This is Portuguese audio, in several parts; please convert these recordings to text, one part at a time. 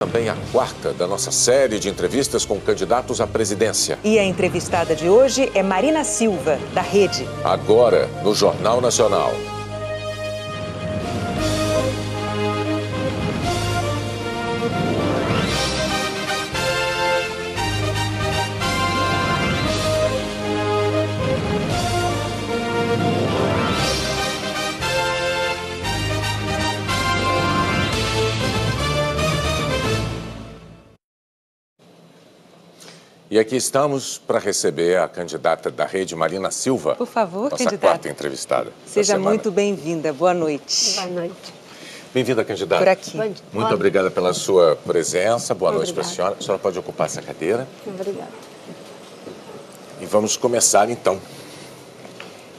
Também a quarta da nossa série de entrevistas com candidatos à presidência. E a entrevistada de hoje é Marina Silva, da Rede. Agora, no Jornal Nacional. E aqui estamos para receber a candidata da Rede, Marina Silva. Por favor, nossa candidata. Quarta entrevistada. Seja muito bem-vinda. Boa noite. Boa noite. Bem-vinda, candidata. Por aqui. Muito obrigada pela sua presença. Boa noite para a senhora. A senhora pode ocupar essa cadeira. Obrigada. E vamos começar, então.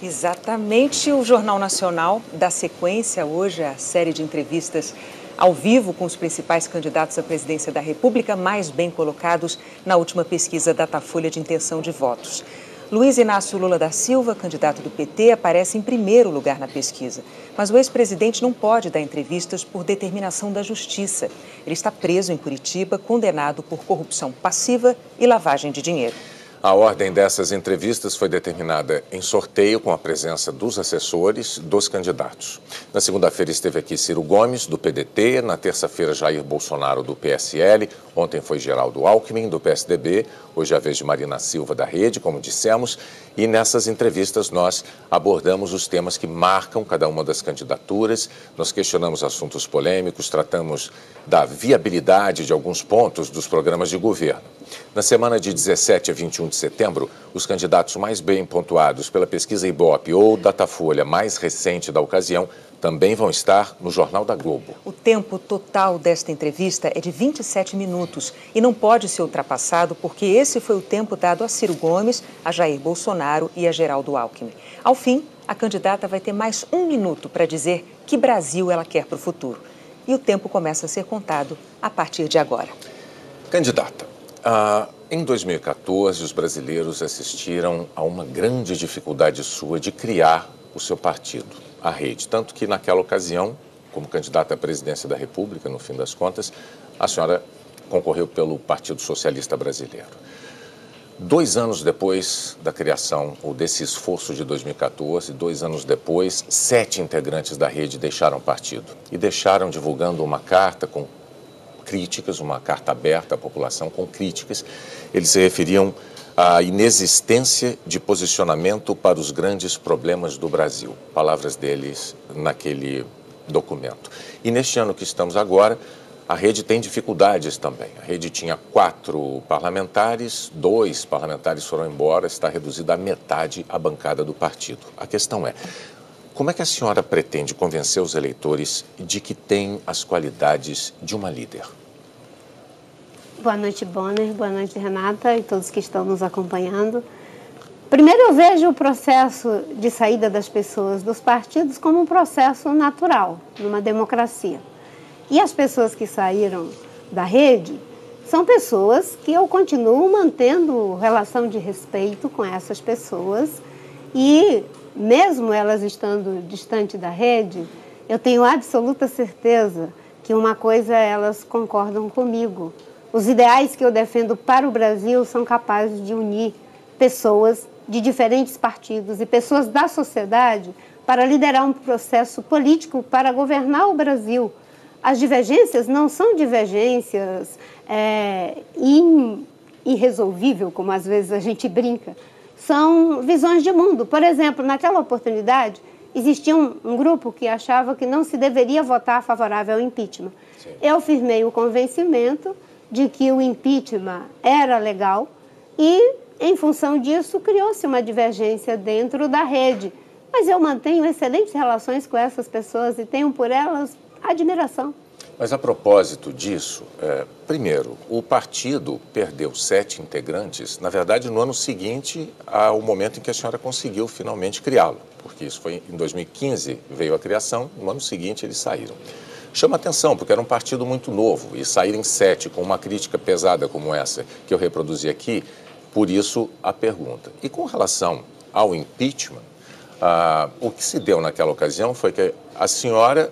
Exatamente. O Jornal Nacional dá sequência hoje à série de entrevistas ao vivo com os principais candidatos à presidência da República, mais bem colocados na última pesquisa Datafolha de intenção de votos. Luiz Inácio Lula da Silva, candidato do PT, aparece em primeiro lugar na pesquisa. Mas o ex-presidente não pode dar entrevistas por determinação da Justiça. Ele está preso em Curitiba, condenado por corrupção passiva e lavagem de dinheiro. A ordem dessas entrevistas foi determinada em sorteio com a presença dos assessores dos candidatos. Na segunda-feira esteve aqui Ciro Gomes, do PDT, na terça-feira Jair Bolsonaro, do PSL, ontem foi Geraldo Alckmin, do PSDB, hoje é a vez de Marina Silva, da Rede, como dissemos, e nessas entrevistas nós abordamos os temas que marcam cada uma das candidaturas, nós questionamos assuntos polêmicos, tratamos da viabilidade de alguns pontos dos programas de governo. Na semana de 17 a 21 de setembro, os candidatos mais bem pontuados pela pesquisa Ibope ou Datafolha mais recente da ocasião também vão estar no Jornal da Globo. O tempo total desta entrevista é de 27 minutos e não pode ser ultrapassado porque esse foi o tempo dado a Ciro Gomes, a Jair Bolsonaro e a Geraldo Alckmin. Ao fim, a candidata vai ter mais 1 minuto para dizer que Brasil ela quer para o futuro. E o tempo começa a ser contado a partir de agora. Candidata, em 2014, os brasileiros assistiram a uma grande dificuldade sua de criar o seu partido, a Rede. Tanto que, naquela ocasião, como candidata à presidência da República, no fim das contas, a senhora concorreu pelo Partido Socialista Brasileiro. 2 anos depois da criação, ou desse esforço de 2014, 2 anos depois, 7 integrantes da Rede deixaram o partido. E deixaram divulgando uma carta com críticas, uma carta aberta à população com críticas. Eles se referiam à inexistência de posicionamento para os grandes problemas do Brasil. Palavras deles naquele documento. E neste ano que estamos agora, a Rede tem dificuldades também. A Rede tinha 4 parlamentares, 2 parlamentares foram embora, está reduzida à metade a bancada do partido. A questão é, como é que a senhora pretende convencer os eleitores de que tem as qualidades de uma líder? Boa noite, Bonner. Boa noite, Renata e todos que estão nos acompanhando. Primeiro, eu vejo o processo de saída das pessoas dos partidos como um processo natural, numa democracia. E as pessoas que saíram da Rede são pessoas que eu continuo mantendo relação de respeito com essas pessoas e, mesmo elas estando distante da Rede, eu tenho absoluta certeza que uma coisa elas concordam comigo. Os ideais que eu defendo para o Brasil são capazes de unir pessoas de diferentes partidos e pessoas da sociedade para liderar um processo político para governar o Brasil. As divergências não são divergências irresolvíveis, como às vezes a gente brinca. São visões de mundo. Por exemplo, naquela oportunidade, existia um grupo que achava que não se deveria votar favorável ao impeachment. Sim. Eu firmei o convencimento de que o impeachment era legal e, em função disso, criou-se uma divergência dentro da Rede. Mas eu mantenho excelentes relações com essas pessoas e tenho por elas admiração. Mas a propósito disso, primeiro, o partido perdeu 7 integrantes, na verdade, no ano seguinte ao momento em que a senhora conseguiu finalmente criá-lo, porque isso foi em 2015, veio a criação, no ano seguinte eles saíram. Chama atenção, porque era um partido muito novo, e saírem 7 com uma crítica pesada como essa, que eu reproduzi aqui, por isso a pergunta. E com relação ao impeachment, o que se deu naquela ocasião foi que a senhora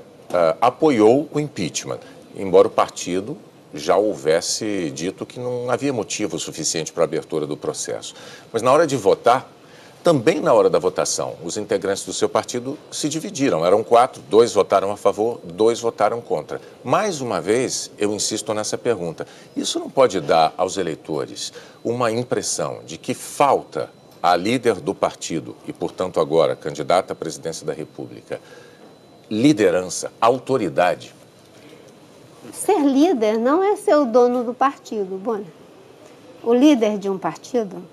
apoiou o impeachment, embora o partido já houvesse dito que não havia motivo suficiente para a abertura do processo. Mas na hora de votar, também na hora da votação, os integrantes do seu partido se dividiram. Eram 4, 2 votaram a favor, 2 votaram contra. Mais uma vez, eu insisto nessa pergunta. Isso não pode dar aos eleitores uma impressão de que falta à líder do partido e, portanto, agora candidata à presidência da República, liderança, autoridade? Ser líder não é ser o dono do partido, Bonner. O líder de um partido,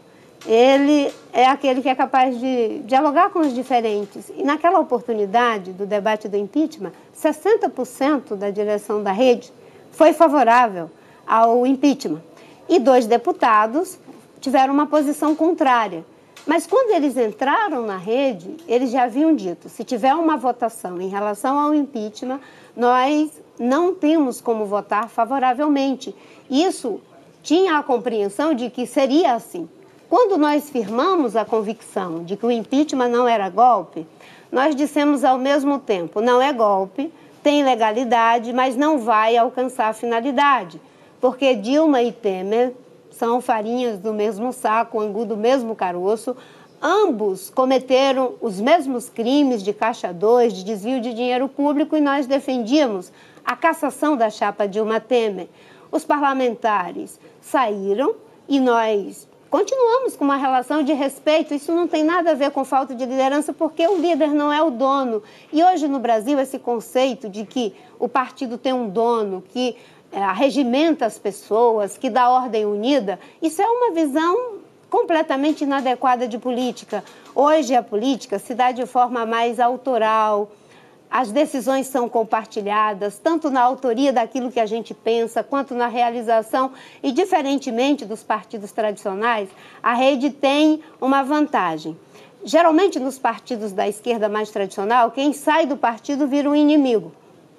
ele é aquele que é capaz de dialogar com os diferentes. E naquela oportunidade do debate do impeachment, 60% da direção da rede foi favorável ao impeachment. E 2 deputados tiveram uma posição contrária. Mas quando eles entraram na rede, eles já haviam dito, se tiver uma votação em relação ao impeachment, nós não temos como votar favoravelmente. Isso tinha a compreensão de que seria assim. Quando nós firmamos a convicção de que o impeachment não era golpe, nós dissemos ao mesmo tempo, não é golpe, tem legalidade, mas não vai alcançar a finalidade, porque Dilma e Temer são farinhas do mesmo saco, angu do mesmo caroço, ambos cometeram os mesmos crimes de caixa 2, de desvio de dinheiro público, e nós defendíamos a cassação da chapa Dilma Temer. Os parlamentares saíram e nós continuamos com uma relação de respeito. Isso não tem nada a ver com falta de liderança, porque o líder não é o dono. E hoje no Brasil esse conceito de que o partido tem um dono, que regimenta as pessoas, que dá ordem unida, isso é uma visão completamente inadequada de política. Hoje a política se dá de forma mais autoral, as decisões são compartilhadas, tanto na autoria daquilo que a gente pensa, quanto na realização. E, diferentemente dos partidos tradicionais, a rede tem uma vantagem. Geralmente, nos partidos da esquerda mais tradicional, quem sai do partido vira um inimigo.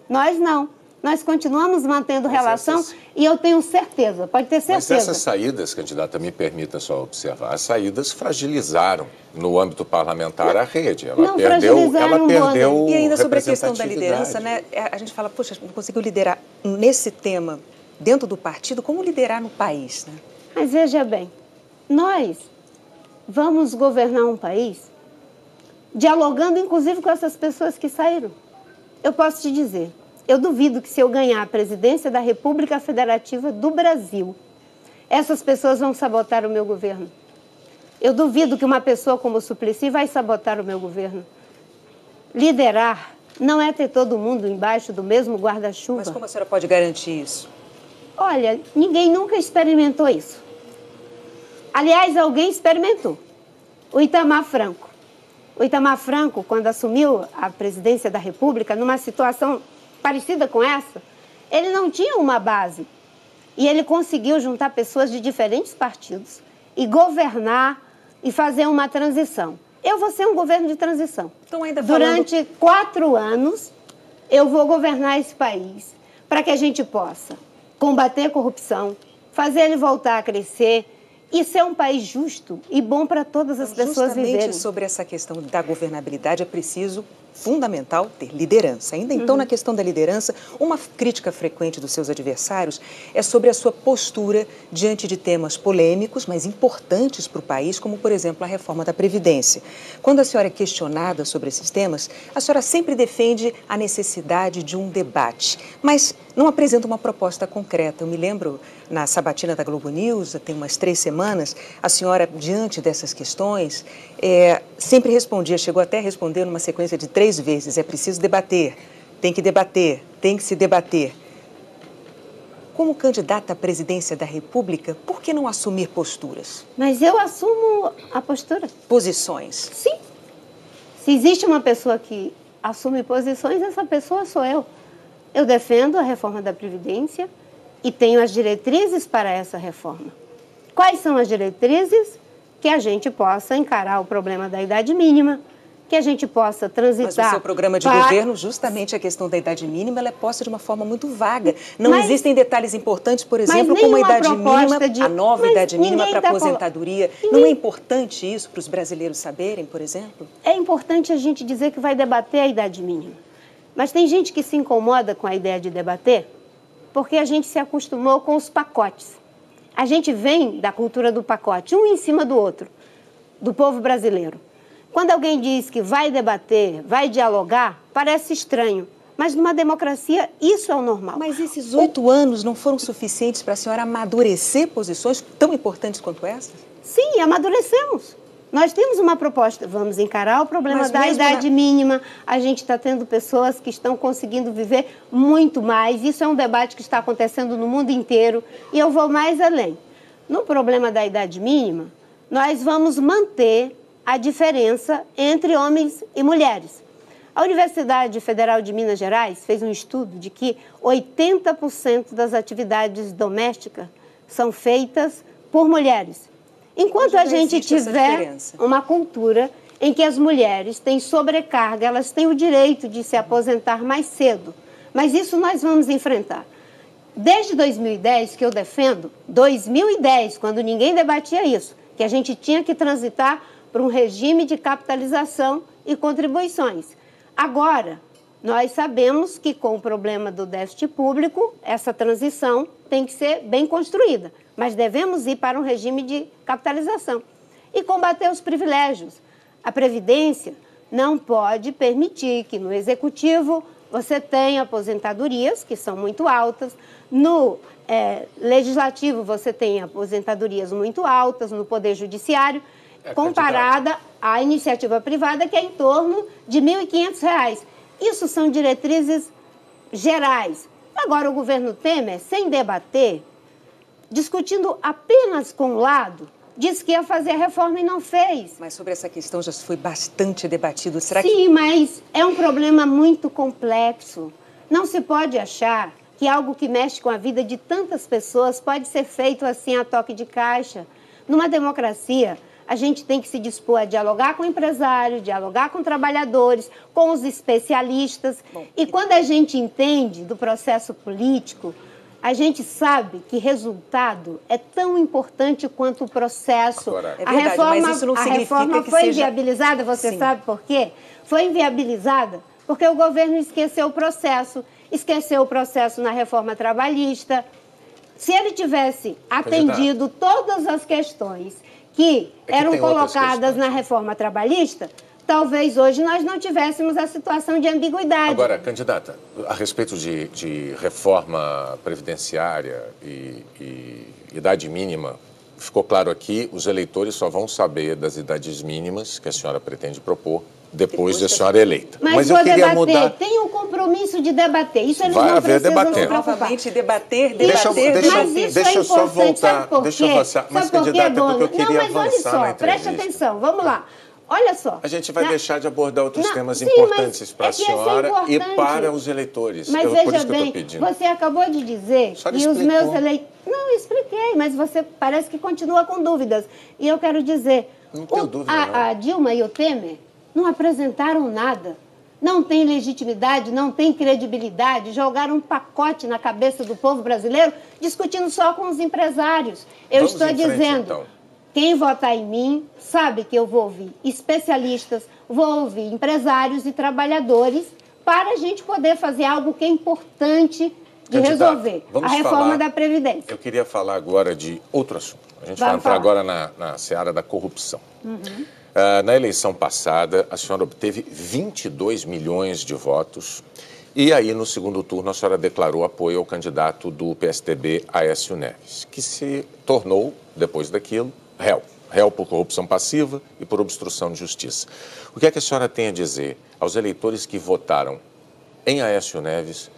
Nós não. Nós continuamos mantendo relação e eu tenho certeza, pode ter certeza. Mas essas saídas, candidata, me permita só observar, as saídas fragilizaram no âmbito parlamentar a rede. Ela perdeu E ainda sobre a questão da liderança, né? A gente fala, poxa, não conseguiu liderar nesse tema dentro do partido, como liderar no país, né? Mas veja bem, nós vamos governar um país dialogando inclusive com essas pessoas que saíram. Eu posso te dizer, eu duvido que se eu ganhar a presidência da República Federativa do Brasil, essas pessoas vão sabotar o meu governo. Eu duvido que uma pessoa como o Suplicy vai sabotar o meu governo. Liderar não é ter todo mundo embaixo do mesmo guarda-chuva. Mas como a senhora pode garantir isso? Olha, ninguém nunca experimentou isso. Aliás, alguém experimentou. O Itamar Franco. O Itamar Franco, quando assumiu a presidência da República, numa situação parecida com essa, ele não tinha uma base. E ele conseguiu juntar pessoas de diferentes partidos e governar e fazer uma transição. Eu vou ser um governo de transição. Então, ainda Durante 4 anos, eu vou governar esse país para que a gente possa combater a corrupção, fazer ele voltar a crescer e ser um país justo e bom para todas as pessoas viverem. Justamente sobre essa questão da governabilidade é preciso, fundamental, ter liderança. Ainda então, na questão da liderança, uma crítica frequente dos seus adversários é sobre a sua postura diante de temas polêmicos, mas importantes para o país, como, por exemplo, a reforma da Previdência. Quando a senhora é questionada sobre esses temas, a senhora sempre defende a necessidade de um debate, mas não apresenta uma proposta concreta. Eu me lembro, na sabatina da Globo News, tem umas 3 semanas, a senhora, diante dessas questões, sempre respondia, chegou até a responder numa sequência de 3 vezes, é preciso debater, tem que se debater. Como candidata à presidência da República, por que não assumir posturas? Mas eu assumo a postura. Posições? Sim. Se existe uma pessoa que assume posições, essa pessoa sou eu. Eu defendo a reforma da Previdência e tenho as diretrizes para essa reforma. Quais são as diretrizes? Que a gente possa encarar o problema da idade mínima, que a gente possa transitar... Mas o seu programa de governo, justamente a questão da idade mínima, ela é posta de uma forma muito vaga. Não existem detalhes importantes, por exemplo, como a idade mínima, a nova idade mínima para aposentadoria. Não é importante isso para os brasileiros saberem, por exemplo? É importante a gente dizer que vai debater a idade mínima. Mas tem gente que se incomoda com a ideia de debater porque a gente se acostumou com os pacotes. A gente vem da cultura do pacote, um em cima do outro, do povo brasileiro. Quando alguém diz que vai debater, vai dialogar, parece estranho. Mas numa democracia, isso é o normal. Mas esses 8 anos não foram suficientes para a senhora amadurecer posições tão importantes quanto essas? Sim, amadurecemos. Nós temos uma proposta, vamos encarar o problema da idade mínima. A gente está tendo pessoas que estão conseguindo viver muito mais. Isso é um debate que está acontecendo no mundo inteiro. E eu vou mais além. No problema da idade mínima, nós vamos manter a diferença entre homens e mulheres. A Universidade Federal de Minas Gerais fez um estudo de que 80% das atividades domésticas são feitas por mulheres. Enquanto a gente tiver uma cultura em que as mulheres têm sobrecarga, elas têm o direito de se aposentar mais cedo. Mas isso nós vamos enfrentar. Desde 2010 que eu defendo, 2010, quando ninguém debatia isso, que a gente tinha que transitar para um regime de capitalização e contribuições. Agora, nós sabemos que com o problema do déficit público, essa transição tem que ser bem construída, mas devemos ir para um regime de capitalização e combater os privilégios. A Previdência não pode permitir que no Executivo você tenha aposentadorias, que são muito altas, no Legislativo você tem aposentadorias muito altas, no Poder Judiciário, comparada à iniciativa privada, que é em torno de R$ 1.500. Isso são diretrizes gerais. Agora, o governo Temer, sem debater, discutindo apenas com um lado, disse que ia fazer a reforma e não fez. Mas sobre essa questão já foi bastante debatido. Será Sim, mas é um problema muito complexo. Não se pode achar que algo que mexe com a vida de tantas pessoas pode ser feito assim a toque de caixa. Numa democracia, a gente tem que se dispor a dialogar com o empresário, dialogar com trabalhadores, com os especialistas. E quando a gente entende do processo político, a gente sabe que resultado é tão importante quanto o processo. Agora, é verdade, mas isso não significa a reforma que foi seja... inviabilizada, você Sim. sabe por quê? Foi inviabilizada porque o governo esqueceu o processo na reforma trabalhista. Se ele tivesse atendido todas as questões que eram colocadas na reforma trabalhista, talvez hoje nós não tivéssemos a situação de ambiguidade. Agora, candidata, a respeito de reforma previdenciária e idade mínima, ficou claro aqui, os eleitores só vão saber das idades mínimas que a senhora pretende propor depois de a senhora eleita. Mas eu queria mudar. Tem um compromisso de debater. Isso eles não precisam se preocupar. Novamente, debater. Deixa eu só voltar. Deixa eu avançar. Mas, candidata, porque eu queria avançar na entrevista. Preste atenção, vamos lá. Olha só. A gente vai deixar de abordar outros temas importantes para a senhora e para os eleitores. Mas veja bem, você acabou de dizer que os meus eleitores... Não, eu expliquei, mas você parece que continua com dúvidas. E eu quero dizer, não tenho dúvida, a Dilma e o Temer não apresentaram nada. Não tem legitimidade, não tem credibilidade, jogaram um pacote na cabeça do povo brasileiro, discutindo só com os empresários. Eu estou dizendo... Então. Quem votar em mim sabe que eu vou ouvir especialistas, vou ouvir empresários e trabalhadores para a gente poder fazer algo que é importante de resolver, a reforma da Previdência. Eu queria falar agora de outro assunto. A gente vai entrar agora na seara da corrupção. Na eleição passada, a senhora obteve 22 milhões de votos e aí, no segundo turno, a senhora declarou apoio ao candidato do PSDB, Aécio Neves, que se tornou, depois daquilo, réu por corrupção passiva e por obstrução de justiça. O que é que a senhora tem a dizer aos eleitores que votaram em Aécio Neves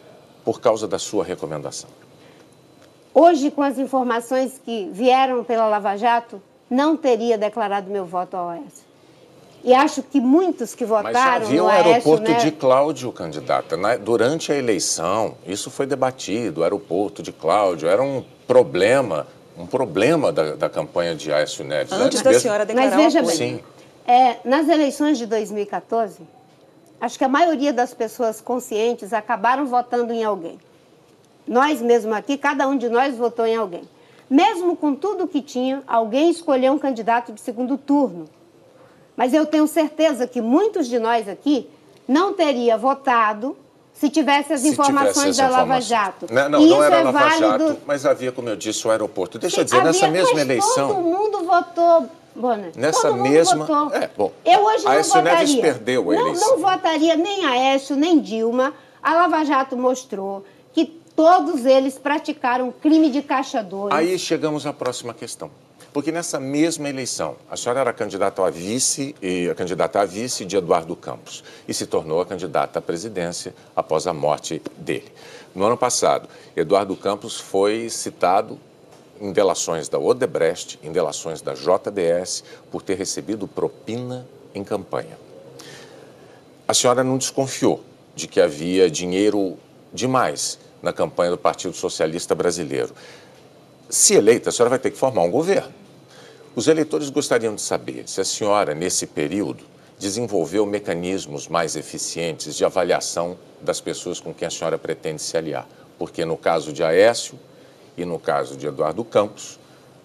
por causa da sua recomendação? Hoje, com as informações que vieram pela Lava Jato, não teria declarado meu voto ao Aécio. E acho que muitos que votaram no Aécio... Mas havia o aeroporto de Cláudio, candidata. Durante a eleição, isso foi debatido, o aeroporto de Cláudio era um problema da campanha de Aécio Neves. Antes da senhora declarar o apoio. Mas veja bem, nas eleições de 2014, acho que a maioria das pessoas conscientes acabaram votando em alguém. Nós mesmo aqui, cada um de nós votou em alguém. Mesmo com tudo que tinha, alguém escolheu um candidato de segundo turno. Mas eu tenho certeza que muitos de nós aqui não teria votado se tivesse as informações da Lava Jato. Não era Lava Jato, mas havia, como eu disse, o aeroporto. Deixa eu dizer, nessa mesma eleição... todo mundo votou, Bonner. Nessa mesma... Votou. Eu hoje não Aécio votaria. Neves perdeu a eleição. Não votaria nem Aécio, nem Dilma. A Lava Jato mostrou que todos eles praticaram crime de caixa 2. Aí chegamos à próxima questão. Porque nessa mesma eleição, a senhora era candidata a vice de Eduardo Campos e se tornou a candidata à presidência após a morte dele. No ano passado, Eduardo Campos foi citado em delações da Odebrecht, em delações da JBS, por ter recebido propina em campanha. A senhora não desconfiou de que havia dinheiro demais na campanha do Partido Socialista Brasileiro. Se eleita, a senhora vai ter que formar um governo. Os eleitores gostariam de saber se a senhora, nesse período, desenvolveu mecanismos mais eficientes de avaliação das pessoas com quem a senhora pretende se aliar. Porque no caso de Aécio e no caso de Eduardo Campos,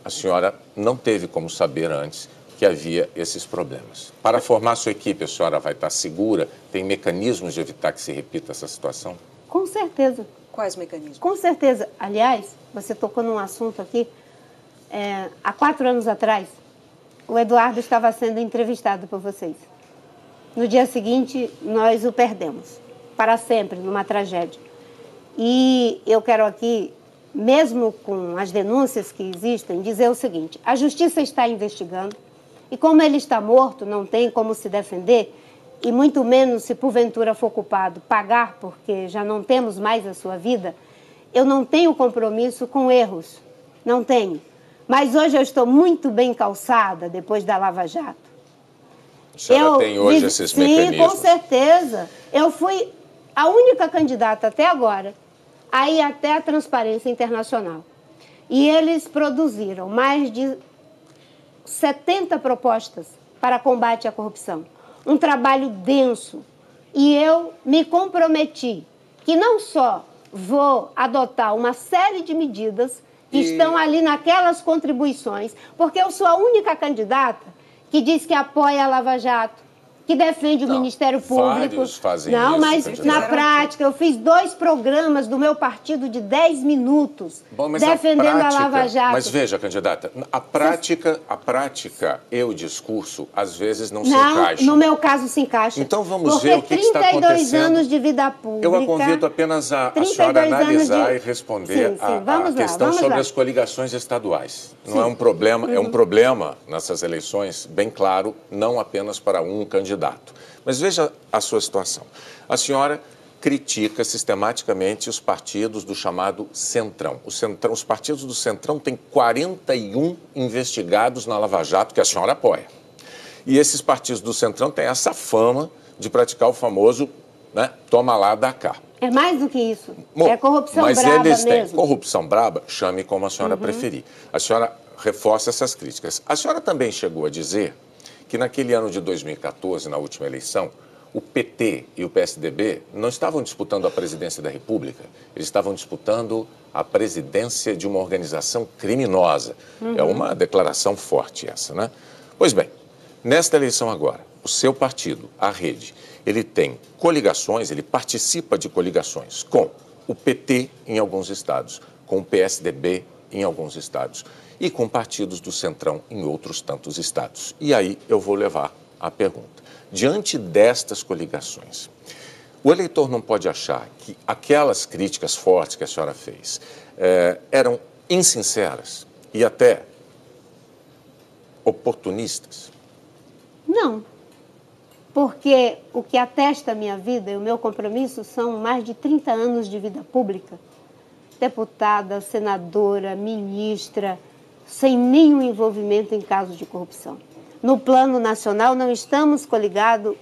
a senhora não teve como saber antes que havia esses problemas. Para formar sua equipe, a senhora vai estar segura? Tem mecanismos de evitar que se repita essa situação? Com certeza. Quais mecanismos? Com certeza. Aliás, você tocou num assunto aqui. Há 4 anos atrás, o Eduardo estava sendo entrevistado por vocês. No dia seguinte, nós o perdemos, para sempre, numa tragédia. E eu quero aqui, mesmo com as denúncias que existem, dizer o seguinte: a Justiça está investigando e como ele está morto, não tem como se defender e muito menos, se porventura for culpado, pagar, porque já não temos mais a sua vida. Eu não tenho compromisso com erros, não tenho. Mas hoje eu estou muito bem calçada depois da Lava Jato. A senhora tem hoje esses mecanismos? Sim, com certeza. Eu fui a única candidata até agora a ir até a Transparência Internacional. E eles produziram mais de 70 propostas para combate à corrupção. Um trabalho denso. E eu me comprometi que não só vou adotar uma série de medidas que estão ali naquelas contribuições, porque eu sou a única candidata que diz que apoia a Lava Jato, que defende o Ministério Público. Vários fazem não, isso, mas candidata. na prática eu fiz 2 programas do meu partido de 10 minutos defendendo a Lava Jato. Mas veja, candidata, a prática e o discurso às vezes não se encaixam. No meu caso se encaixa. Então vamos ver o que está acontecendo. 32 anos de vida pública. Eu a convido apenas a senhora analisar e responder a questão sobre as coligações estaduais. Não é um problema, é um problema nessas eleições, bem claro, não apenas para um candidato. Mas veja a sua situação. A senhora critica sistematicamente os partidos do chamado Centrão. Os partidos do Centrão têm 41 investigados na Lava Jato que a senhora apoia. E esses partidos do Centrão têm essa fama de praticar o famoso, né, toma lá, dá cá. É mais do que isso. É corrupção braba mesmo. Mas eles têm corrupção braba, chame como a senhora preferir. A senhora reforça essas críticas. A senhora também chegou a dizer que naquele ano de 2014, na última eleição, o PT e o PSDB não estavam disputando a presidência da República, eles estavam disputando a presidência de uma organização criminosa. É uma declaração forte essa, né? Pois bem, nesta eleição agora, o seu partido, a Rede, ele tem coligações, ele participa de coligações com o PT em alguns estados, com o PSDB em alguns estados e com partidos do Centrão em outros tantos estados. E aí eu vou levar a pergunta. Diante destas coligações, o eleitor não pode achar que aquelas críticas fortes que a senhora fez eram insinceras e até oportunistas? Não, porque o que atesta a minha vida e o meu compromisso são mais de 30 anos de vida pública. Deputada, senadora, ministra, sem nenhum envolvimento em casos de corrupção. No plano nacional, não estamos coligados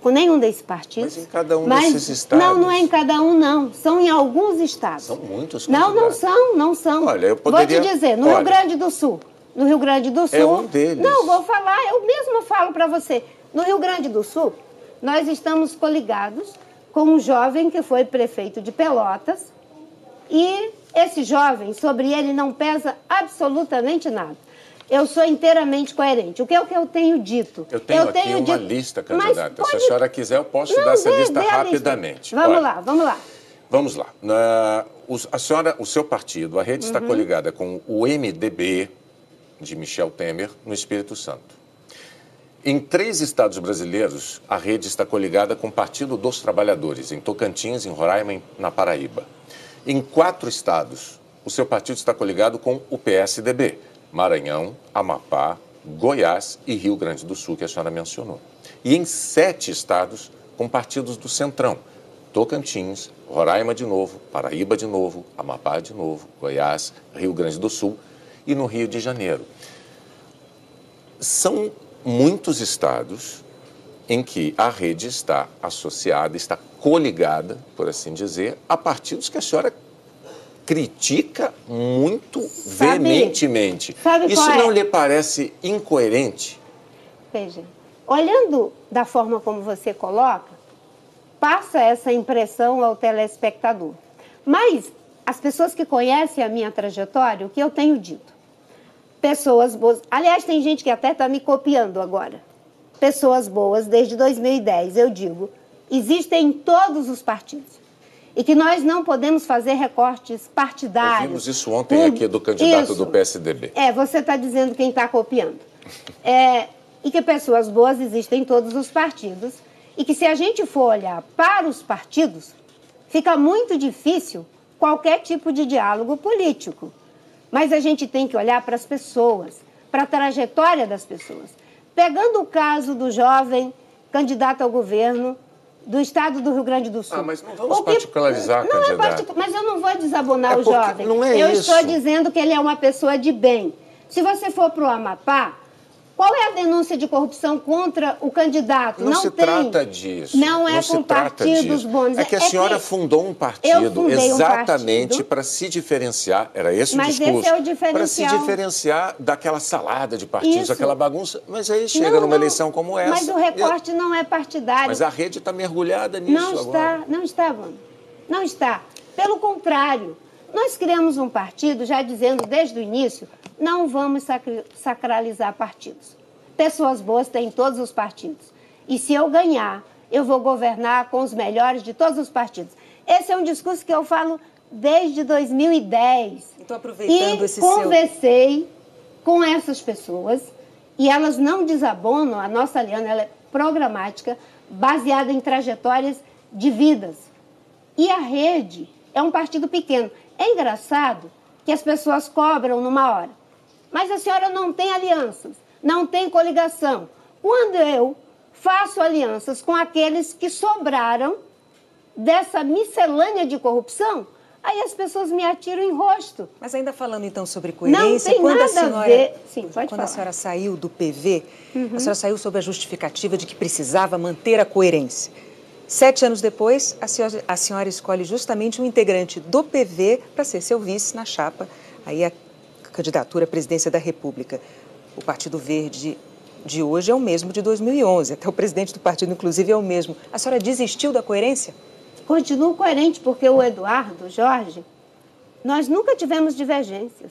com nenhum desses partidos. Mas em cada um desses estados? Não, não é em cada um, não. São em alguns estados. São muitos candidatos. Não são. Olha, eu poderia... Vou te dizer, no Rio Grande do Sul. No Rio Grande do Sul... É um deles. Não, vou falar, eu mesmo falo para você. No Rio Grande do Sul, nós estamos coligados com um jovem que foi prefeito de Pelotas e esse jovem, sobre ele não pesa absolutamente nada. Eu sou inteiramente coerente. O que é o que eu tenho dito? Eu tenho aqui uma lista, candidata. Se a senhora quiser, eu posso dar essa lista rapidamente. Vamos lá, vamos lá. Vamos lá. O seu partido, a rede está coligada com o MDB de Michel Temer no Espírito Santo. Em 3 estados brasileiros, a rede está coligada com o Partido dos Trabalhadores, em Tocantins, em Roraima e na Paraíba. Em 4 estados, o seu partido está coligado com o PSDB, Maranhão, Amapá, Goiás e Rio Grande do Sul, que a senhora mencionou. E em 7 estados, com partidos do Centrão, Tocantins, Roraima de novo, Paraíba de novo, Amapá de novo, Goiás, Rio Grande do Sul e no Rio de Janeiro. São muitos estados em que a rede está associada, está coligada, por assim dizer, a partidos que a senhora critica muito veementemente. Isso não lhe parece incoerente? Veja, olhando da forma como você coloca, passa essa impressão ao telespectador. Mas as pessoas que conhecem a minha trajetória, o que eu tenho dito? Pessoas boas. Aliás, tem gente que até está me copiando agora. Pessoas boas, desde 2010, eu digo, existem em todos os partidos. E que nós não podemos fazer recortes partidários. Ouvimos isso ontem aqui do candidato do PSDB. Você está dizendo quem está copiando. E que pessoas boas existem em todos os partidos. E que se a gente for olhar para os partidos, fica muito difícil qualquer tipo de diálogo político. Mas a gente tem que olhar para as pessoas, para a trajetória das pessoas. Pegando o caso do jovem candidato ao governo do estado do Rio Grande do Sul. Mas não vamos particularizar, candidato. Mas eu não vou desabonar o jovem. Não é eu isso. Estou dizendo que ele é uma pessoa de bem. Se você for para o Amapá, qual é a denúncia de corrupção contra o candidato? Não se trata disso. Não é com partidos bons. É que a senhora fundou um partido exatamente para se diferenciar, era esse o discurso. Mas esse é o diferencial. Para se diferenciar daquela salada de partidos, aquela bagunça. Mas aí chega numa eleição como essa. Mas o recorte não é partidário. Mas a rede está mergulhada nisso agora. Não está, Wanda. Não está. Pelo contrário, nós criamos um partido já dizendo desde o início, não vamos sacralizar partidos. Pessoas boas têm em todos os partidos. E se eu ganhar, eu vou governar com os melhores de todos os partidos. Esse é um discurso que eu falo desde 2010. Então, aproveitando esse conversei com essas pessoas e elas não desabonam. A nossa aliança ela é programática, baseada em trajetórias de vidas. E a rede é um partido pequeno. É engraçado que as pessoas cobram numa hora. Mas a senhora não tem alianças, não tem coligação. Quando eu faço alianças com aqueles que sobraram dessa miscelânea de corrupção, aí as pessoas me atiram em rosto. Mas ainda falando então sobre coerência, não tem nada a ver. Sim, pode quando falar. A senhora saiu do PV, a senhora saiu sob a justificativa de que precisava manter a coerência. 7 anos depois, a senhora escolhe justamente um integrante do PV para ser seu vice na chapa, aí a candidatura à presidência da República. O Partido Verde de hoje é o mesmo de 2011, até o presidente do partido, inclusive, é o mesmo. A senhora desistiu da coerência? Continuo coerente, porque o Eduardo, o Jorge, nós nunca tivemos divergências.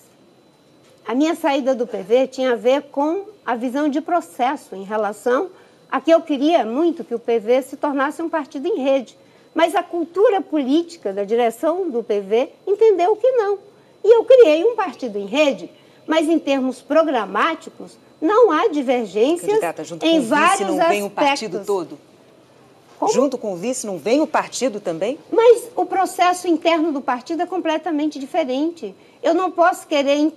A minha saída do PV tinha a ver com a visão de processo em relação a que eu queria muito que o PV se tornasse um partido em rede. Mas a cultura política da direção do PV entendeu que não. E eu criei um partido em rede, mas em termos programáticos não há divergências. Candidata, junto em com o vice vários não vem o aspectos. partido todo? Como? Junto com o vice não vem o partido também? Mas o processo interno do partido é completamente diferente. Eu não posso querer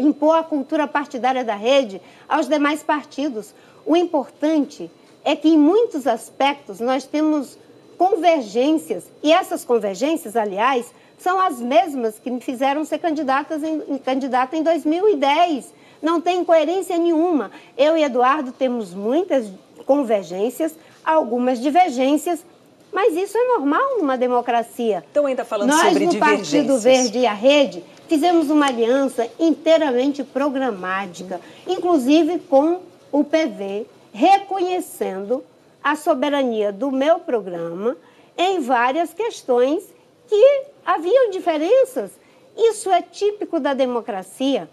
impor a cultura partidária da rede aos demais partidos. O importante é que, em muitos aspectos, nós temos convergências. E essas convergências, aliás, são as mesmas que me fizeram ser candidata em 2010. Não tem coerência nenhuma. Eu e Eduardo temos muitas convergências, algumas divergências, mas isso é normal numa democracia. Então, ainda falando sobre divergências. Nós, no Partido Verde e a Rede, fizemos uma aliança inteiramente programática, inclusive com o PV, reconhecendo a soberania do meu programa em várias questões que haviam diferenças. Isso é típico da democracia.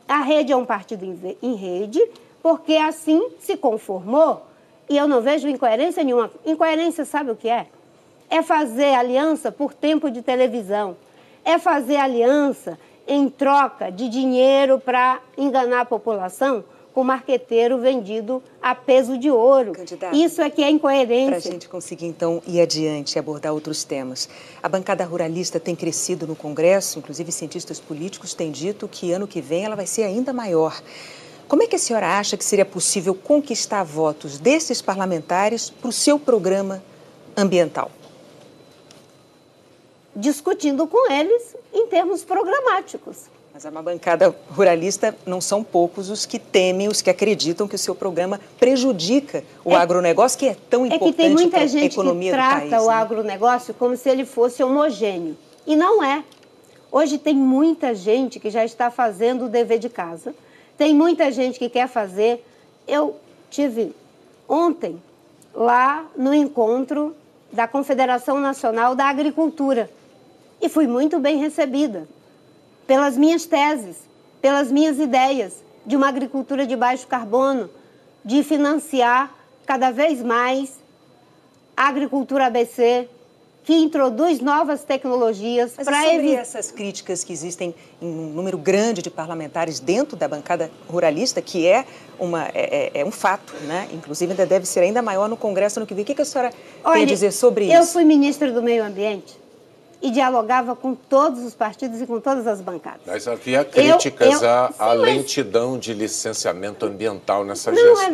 A Rede é um partido em rede, porque assim se conformou, e eu não vejo incoerência nenhuma. Incoerência, sabe o que é? É fazer aliança por tempo de televisão, é fazer aliança em troca de dinheiro para enganar a população com marqueteiro vendido a peso de ouro. Candidata, isso é que é incoerência. Para a gente conseguir, então, ir adiante e abordar outros temas. A bancada ruralista tem crescido no Congresso, inclusive cientistas políticos têm dito que ano que vem ela vai ser ainda maior. Como é que a senhora acha que seria possível conquistar votos desses parlamentares para o seu programa ambiental? Discutindo com eles em termos programáticos. Mas a bancada ruralista não são poucos os que temem, os que acreditam que o seu programa prejudica o agronegócio, que é tão importante para a economia do país. É que tem muita gente que trata o agronegócio como se ele fosse homogêneo. E não é. Hoje tem muita gente que já está fazendo o dever de casa. Tem muita gente que quer fazer. Eu tive ontem lá no encontro da Confederação Nacional da Agricultura e fui muito bem recebida pelas minhas teses, pelas minhas ideias de uma agricultura de baixo carbono, de financiar cada vez mais a agricultura ABC, que introduz novas tecnologias para evitar... Sobre essas críticas que existem em um número grande de parlamentares dentro da bancada ruralista, que é um fato, né? Inclusive ainda deve ser ainda maior no Congresso ano que vem. O que a senhora tem a dizer sobre isso? Eu fui ministra do Meio Ambiente e dialogava com todos os partidos e com todas as bancadas. Mas havia críticas à lentidão de licenciamento ambiental nessa sua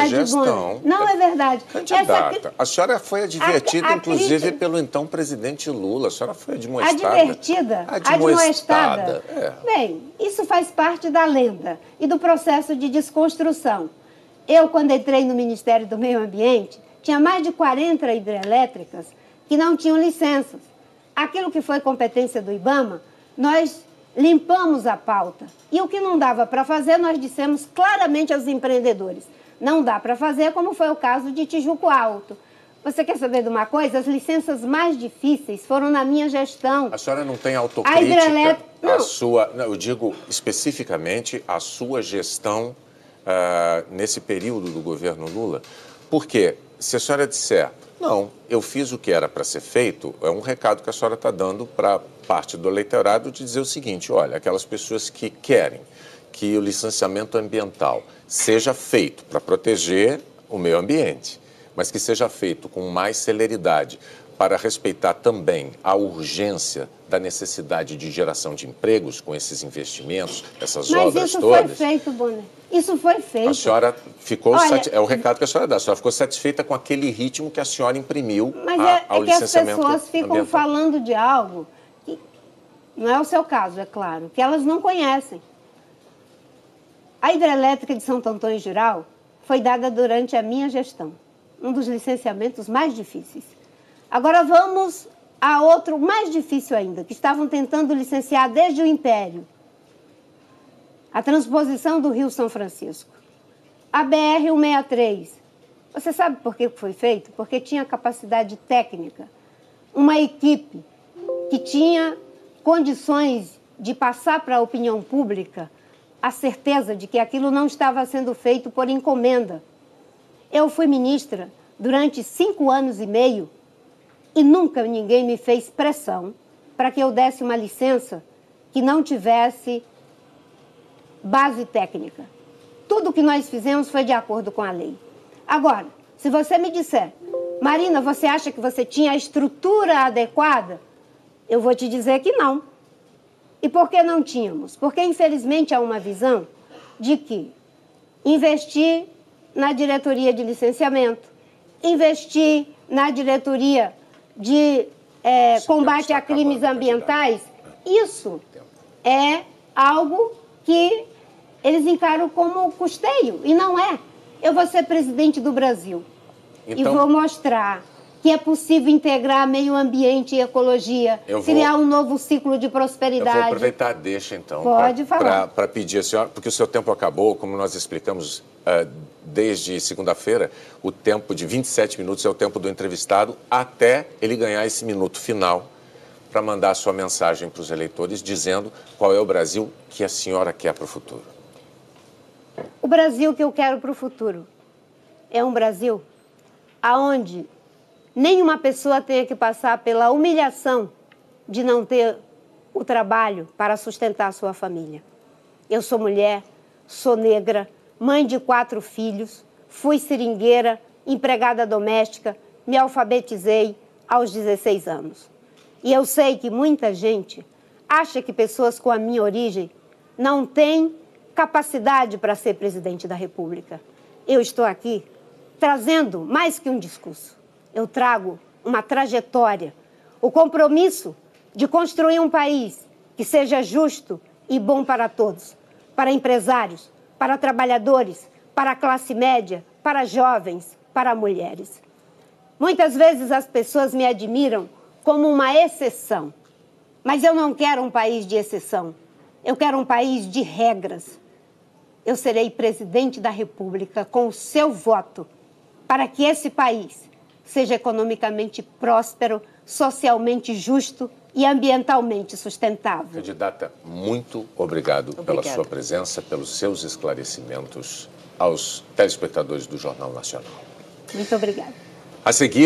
gestão. Não é verdade. Candidata, a senhora foi advertida, inclusive, pelo então presidente Lula. A senhora foi admoestada. Advertida? Admoestada? É. Bem, isso faz parte da lenda e do processo de desconstrução. Eu, quando entrei no Ministério do Meio Ambiente, tinha mais de 40 hidrelétricas que não tinham licenças. Aquilo que foi competência do IBAMA, nós limpamos a pauta. E o que não dava para fazer, nós dissemos claramente aos empreendedores. Não dá para fazer, como foi o caso de Tijuco Alto. Você quer saber de uma coisa? As licenças mais difíceis foram na minha gestão. A senhora não tem autocrítica? A sua, eu digo especificamente a sua gestão nesse período do governo Lula. Porque se a senhora disser... Não, eu fiz o que era para ser feito, é um recado que a senhora está dando para parte do eleitorado de dizer o seguinte, olha, aquelas pessoas que querem que o licenciamento ambiental seja feito para proteger o meio ambiente, mas que seja feito com mais celeridade para respeitar também a urgência da necessidade de geração de empregos com esses investimentos, essas obras todas. Mas isso foi feito, Bonner. Isso foi feito. A senhora ficou... é o recado que a senhora dá. A senhora ficou satisfeita com aquele ritmo que a senhora imprimiu ao licenciamento ambiental. Mas é que as pessoas ficam falando de algo que não é o seu caso, é claro, que elas não conhecem. A hidrelétrica de Santo Antônio Geral foi dada durante a minha gestão. Um dos licenciamentos mais difíceis. Agora vamos a outro mais difícil ainda, que estavam tentando licenciar desde o Império. A transposição do Rio São Francisco. A BR-163. Você sabe por que foi feito? Porque tinha capacidade técnica. Uma equipe que tinha condições de passar para a opinião pública a certeza de que aquilo não estava sendo feito por encomenda. Eu fui ministra durante 5 anos e meio e nunca ninguém me fez pressão para que eu desse uma licença que não tivesse base técnica. Tudo que nós fizemos foi de acordo com a lei. Agora, se você me disser, Marina, você acha que você tinha a estrutura adequada? Eu vou te dizer que não. E por que não tínhamos? Porque, infelizmente, há uma visão de que investir na diretoria de licenciamento, investir na diretoria de combate a crimes ambientais, isso é algo que eles encaram como custeio, e não é. Eu vou ser presidente do Brasil e vou mostrar que é possível integrar meio ambiente e ecologia, criar um novo ciclo de prosperidade. Eu vou aproveitar, deixa então, para pedir a senhora, porque o seu tempo acabou, como nós explicamos desde segunda-feira, o tempo de 27 minutos é o tempo do entrevistado até ele ganhar esse minuto final para mandar a sua mensagem para os eleitores dizendo qual é o Brasil que a senhora quer para o futuro. O Brasil que eu quero para o futuro é um Brasil onde nenhuma pessoa tenha que passar pela humilhação de não ter o trabalho para sustentar a sua família. Eu sou mulher, sou negra, mãe de 4 filhos, fui seringueira, empregada doméstica, me alfabetizei aos 16 anos. E eu sei que muita gente acha que pessoas com a minha origem não têm capacidade para ser presidente da República. Eu estou aqui trazendo mais que um discurso. Eu trago uma trajetória, o compromisso de construir um país que seja justo e bom para todos, para empresários, para trabalhadores, para a classe média, para jovens, para mulheres. Muitas vezes as pessoas me admiram como uma exceção, mas eu não quero um país de exceção, eu quero um país de regras. Eu serei presidente da República com o seu voto para que esse país seja economicamente próspero, socialmente justo e ambientalmente sustentável. Candidata, muito obrigado pela sua presença, pelos seus esclarecimentos aos telespectadores do Jornal Nacional. Muito obrigada. A seguir,